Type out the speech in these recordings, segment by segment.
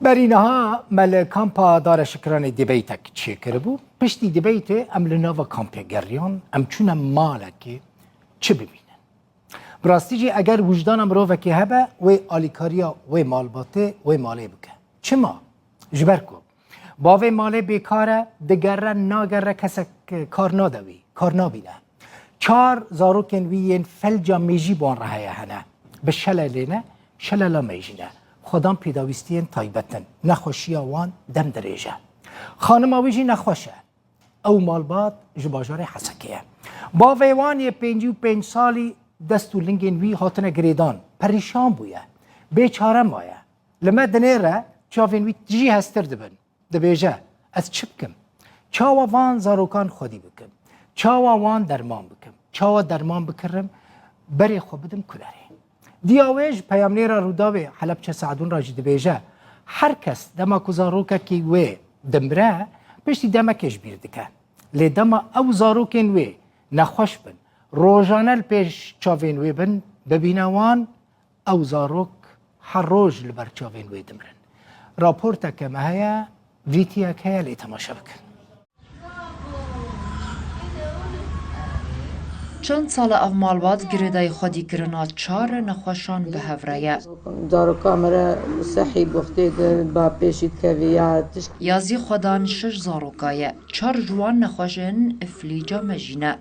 برینها مل کامپا دار شکران دیبیتک چی کربو پشتی دیبیت ام لناو کامپی گریان ام چون مالکی چه ببینن براستیجی اگر وجدان مروفه که هبه و آلیکاریا و مالباته و ماله بکه چه ما جبر کو باوی ماله بیکاره دگره ناگره کسی کار نادوی کار نابینه چار زاروکن ویین فلجا میجی بان رهایه هنه به شلالینه شلالا میجینه خودم پیداویستین تایبتن نخوشی وان دم دریجه خانم آویجی نخوشه او مالبات جباجار حسکیه با ویوانی 55 سالی دستو لنگین وی هاتنه گریدان پریشان بویه بیچاره مایه لما دنیره چاوین وی جی هستر دبن دبیجه از چی بکم چاوا وان زاروکان خودی بکم چاوا وان درمان بکم چاوا درمان بکرم بری خوب بدم کلاری دیاویج پیامنیر روداوی حلبچه سعدون راجی دبیجه هر کس دما کزاروکا کی وی دمره پشتی دمکش بیردکه لی دما او زاروکین وی نخوش بن روزانه پیش چاوین وی بن ببینوان او زاروک هر روز لبر چاوین وی دمرن راپورتا که مهیا ویتیا که لی تماشا بکن چند سال او مالبات گریدای خودی کرنا چار نخوشان به هفرایه دارو کامرا صحی بختی با پیشید کویات یازی خودان 6 زاروکایه چار جوان نخوشن افلیجا مجینه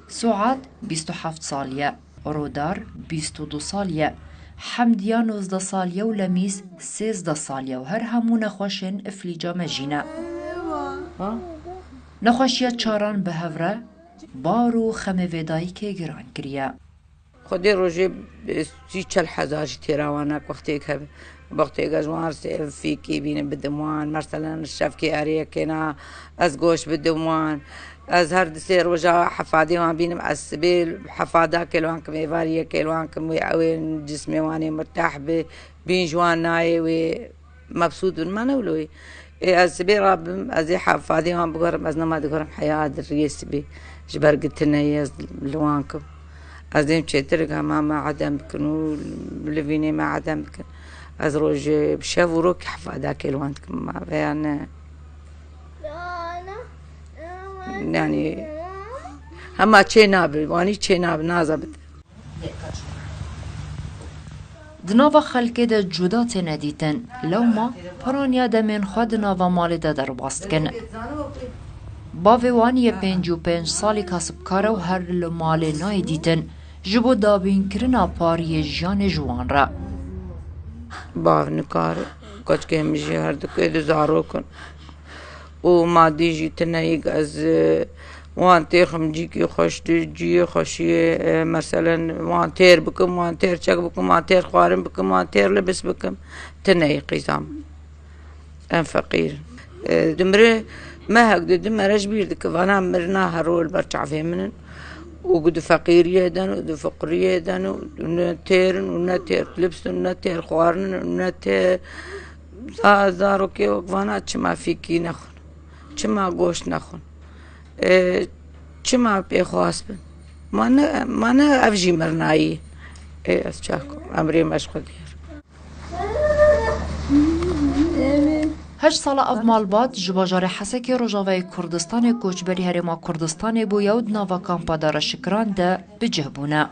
سعاد 27 سالیه رودار 22 سالیه حمدیان 19 سالیه و لمیز 13 سالیه و هر همو نخوشن افلیجا مجینه نخوشیه چاران به هفره بارو خمه ویدایی که گران کریه خودی روزی 30,000 تیراوانک وقتی که جوان فیکی بینه بدموان مثلا شفکی آریه کنا از گوش بدموان از هر دسته روزا حفادی وان بینم از سبیل حفادا کلوان کمی واریه کلوان کمی اوین جسمی وانی مرتاح به بین جوان نای و مبسوط ما نولوی از سبیل رابم از حفادی وان بگرم از نماد بگرم حیاة الرئیس بی جبر قلت لنا لوانكم ازديم تشترك ما عدم بكنو لفيني ما عدم بكن از روج بشاف وروك حفاداك لوانكم ما يعني اما تشي ناب واني تشي ناب نازبت دناوا خلکه ده جدا تندیتن لو ما پرانیا دمین خود ناوا مال ده در باست کن باویوانی 55 سالی کسبکاره و هر لمال نای دیتن جبو دابین کرنا پاری جان جوان را باو نکار کچ که همیشه هر دکه دو زارو کن و مادی جیتنه یک از وان تیر خمجی کی خوش جی خوشی مثلا وان تیر بکم وان تیر چک بکم وان تیر خوارم بکم وان تیر لبس بکم تنه قیزام ام فقیر دمره ما هقدر دمرج بيردك وانا مرنا هرول برجع فيمن وقد فقيرية دن وقد فقرية دن ونتيرن ونتير لبس ونتير خوارن ونتير زارو كي وانا چما فيكي نخون چما گوش نخون چما بيخواس بن مانا افجي مرناي از چاكو امري مشغل دير 8 سال او مالبات جباجار حسکی روژاوی کردستان کوچبری هرما کردستان بو یود ناوا کامپا دار شکران ده بجه بونه.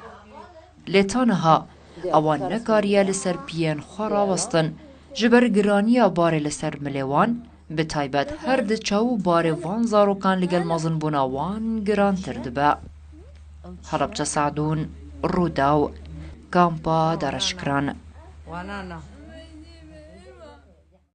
لیتانها اوان نکاریه لسر پیین خورا وستن جبر گرانی بار لسر ملیوان به تایبت هر ده چاو بار وان زاروکان لگل مازن بونا وان گران تردبه. حلبچه سعدون روداو کامپا دار شکران